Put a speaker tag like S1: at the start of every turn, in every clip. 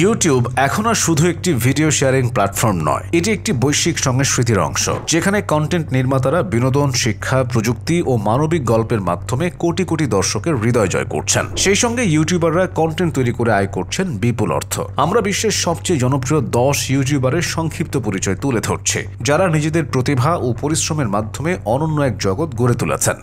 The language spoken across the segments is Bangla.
S1: ইউটিউব এখন আর শুধু একটি ভিডিও শেয়ারিং প্ল্যাটফর্ম নয়, এটি একটি বৈশ্বিক সংস্কৃতির অংশ, যেখানে কন্টেন্ট নির্মাতারা বিনোদন, শিক্ষা, প্রযুক্তি ও মানবিক গল্পের মাধ্যমে কোটি কোটি দর্শকের হৃদয় জয় করছেন। সেই সঙ্গে ইউটিউবাররা কন্টেন্ট তৈরি করে আয় করছেন বিপুল অর্থ। আমরা বিশ্বের সবচেয়ে জনপ্রিয় 10 ইউটিউবারের সংক্ষিপ্ত পরিচয় তুলে ধরছি, যারা নিজেদের প্রতিভা ও পরিশ্রমের মাধ্যমে অনন্য এক জগৎ গড়ে তুলেছেন।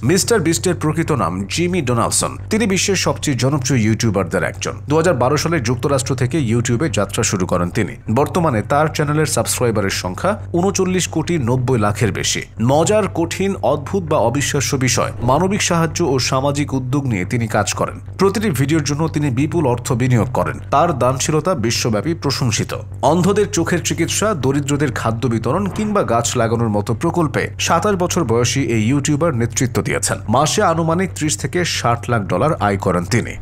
S1: মিস্টার বিস্টের প্রকৃত নাম জিমি ডোনাল্ডসন। তিনি বিশ্বের সবচেয়ে জনপ্রিয় ইউটিউবারদের একজন। 2012 সালে যুক্তরাষ্ট্র থেকে ইউটিউবে যাত্রা শুরু করেন তিনি। বর্তমানে তার চ্যানেলের সাবস্ক্রাইবারের সংখ্যা 39,90,00,000-এর বেশি। মজার, কঠিন, অদ্ভুত বা অবিশ্বাস্য বিষয়, মানবিক সাহায্য ও সামাজিক উদ্যোগ নিয়ে তিনি কাজ করেন। প্রতিটি ভিডিওর জন্য তিনি বিপুল অর্থ বিনিয়োগ করেন। তার দানশীলতা বিশ্বব্যাপী প্রশংসিত। অন্ধদের চোখের চিকিৎসা, দরিদ্রদের খাদ্য বিতরণ কিংবা গাছ লাগানোর মতো প্রকল্পে 27 বছর বয়সী এই ইউটিউবার নেতৃত্ব দিয়েছেন। মাসে আনুমানিক $30 থেকে $60 লাখ আয় করেন তিনি।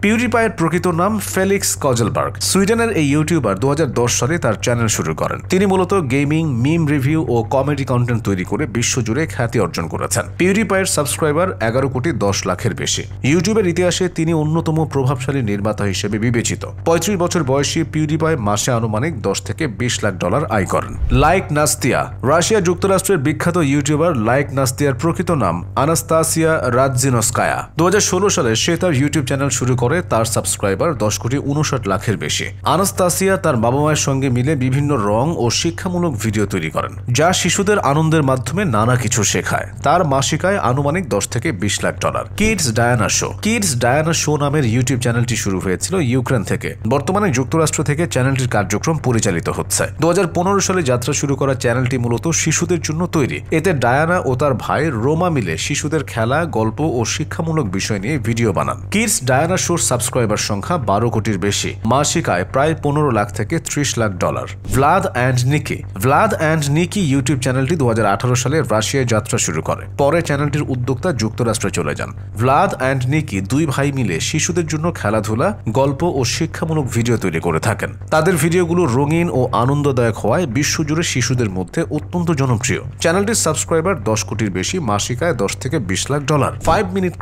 S1: পিউডিপাইয়ের প্রকৃত নাম ফেলিক্স কজেলবার্গ। সুইডেনের এই ইউটিউবার 2010 সালে তার চ্যানেল শুরু করেন। তিনি মূলত গেমিং, মিম রিভিউ ও কমেডি কন্টেন্ট তৈরি করে বিশ্বজুড়ে খ্যাতি অর্জন করেছেন। পিউডিপাইয়ের সাবস্ক্রাইবার 11,10,00,000-এর বেশি। ইউটিউবের ইতিহাসে তিনি অন্যতম প্রভাবশালী নির্মাতা হিসেবে বিবেচিত। 35 বছর বয়সী পিউডিপাই মাসে আনুমানিক $10 থেকে $20 লাখ আয় করেন। Like Nastya. রাশিয়া যুক্তরাষ্ট্রের বিখ্যাত ইউটিউবার লাইক নাস্তিয়ার প্রকৃত নাম আনাস্তাসিয়া রাদজিনস্কায়া। 2016 সালে সে তার ইউটিউব চ্যানেল শুরু করে। তার সাবস্ক্রাইবার 10,59,00,000-এর বেশি। আনাস্তাসিয়া তার বাবা মায়ের সঙ্গে মিলে বিভিন্ন রং ও শিক্ষামূলক ভিডিও তৈরি করেন, যা শিশুদের আনন্দের মাধ্যমে নানা কিছু শেখায়। তার মাসিক আয় আনুমানিক $10 থেকে $20 লাখ। কিডস ডায়ানা শো নামের ইউটিউব চ্যানেলটি শুরু হয়েছিল ইউক্রেন থেকে। বর্তমানে যুক্তরাষ্ট্র থেকে চ্যানেলটির কার্যক্রম পরিচালিত হচ্ছে। 2015 সালে যাত্রা শুরু করা চ্যানেলটি মূলত শিশুদের জন্য তৈরি। এতে ডায়ানা ও তার ভাই রোমা মিলে শিশুদের খেলা, গল্প ও শিক্ষামূলক বিষয় নিয়ে ভিডিও বানান। কিডস ডায়ানা শোর সাবস্ক্রাইবার সংখ্যা 12 কোটির বেশি। মাসিক আয় প্রায় $15 লাখ থেকে $30 lakh. Vlad and Niki YouTube চ্যানেলটি 2018 সালে রাশিয়ায় যাত্রা শুরু করে। পরে চ্যানেলটির উদ্যোক্তা যুক্তরাষ্ট্রে চলে যান। ভ্লাদ অ্যান্ড নিকি দুই ভাই মিলে শিশুদের জন্য খেলাধুলা, গল্প ও শিক্ষামূলক ভিডিও তৈরি করে থাকেন। তাদের ভিডিওগুলো রঙিন ও আনন্দদায়ক হওয়ায় বিশ্বজুড়ে শিশুদের মধ্যে অত্যন্ত জনপ্রিয়। চ্যানেলটির সাবস্ক্রাইবার 10 কোটির বেশি। মাসিক আয় $10 থেকে $20 লাখ। 5 মিনিট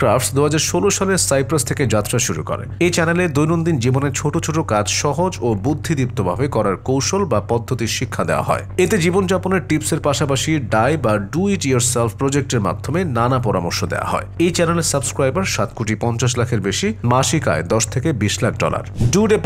S1: ক্রাফটস 2016 সালে সাইপ্রাস থেকে যাত্রা শুরু করে। এই চ্যানেলে দৈনন্দিন জীবনের ছোট ছোট কাজ সহজ ও বুদ্ধিদীপ্তভাবে করার কৌশল বা পদ্ধতির শিক্ষা দেওয়া হয়। এতে জীবনযাপনের টিপসের পাশাপাশি ডাই বা ডু ইট ইয়োরসেলফ প্রজেক্টের মাধ্যমে নানা পরামর্শ দেওয়া হয়। এই চ্যানেলের সাবস্ক্রাইবার 7,50,00,000-এর বেশি। মাসিক আয় $10 থেকে $20 লাখ। ডুডে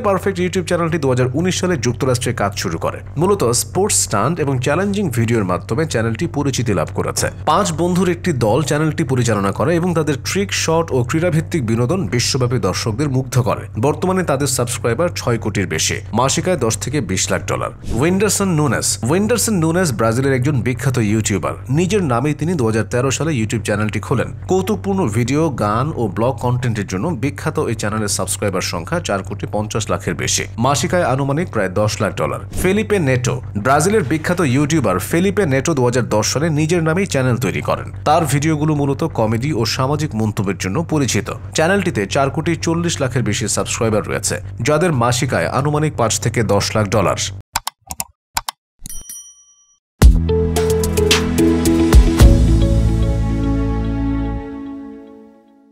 S1: পারফেক্ট ইউটিউব চ্যানেলটি 2019 সালে যুক্তরাষ্ট্রে কাজ শুরু করে। মূলত স্পোর্টস স্টান্ট এবং চ্যালেঞ্জিং ভিডিওর মাধ্যমে চ্যানেলটি পরিচিতি লাভ করেছে। 5 বন্ধুর একটি দল চ্যানেলটি পরিচালনা করে এবং তাদের ট্রিক, শট ও ক্রীড়াভিত্তিক বিনোদন বিশ্বব্যাপী দর্শকদের মুগ্ধ করে। বর্তমানে তাদের সাবস্ক্রাইবার 6 কোটির বেশি। মাসিক আয় $10 থেকে $20 লাখ। ওয়েন্ডারসন নুনেস ব্রাজিলের একজন বিখ্যাত ইউটিউবার। নিজের নামেই তিনি 2013 সালে ইউটিউব চ্যানেলটি খোলেন। কৌতুকপূর্ণ ভিডিও, গান ও ব্লগ কন্টেন্টের জন্য বিখ্যাত এই চ্যানেলের সাবস্ক্রাইবার সংখ্যা 4,50,00,000-এর বেশি। মাসিক আয় আনুমানিক প্রায় $10 লাখ। Felipe NATO. ব্রাজিলের বিখ্যাত ইউটিউবার ফেলিপে নেটো 2010 সালে নিজের নামেই চ্যানেল তৈরি করেন। তার ভিডিওগুলো মূলত কমেডি ও সামাজিক মন্তব্যের জন্য পরিচিত। চ্যানেলটিতে 4,40,00,000-এর বেশি সাবস্ক্রাইবার রয়েছে, যাদের মাসিক আয় আনুমানিক $5 থেকে $10 লাখ।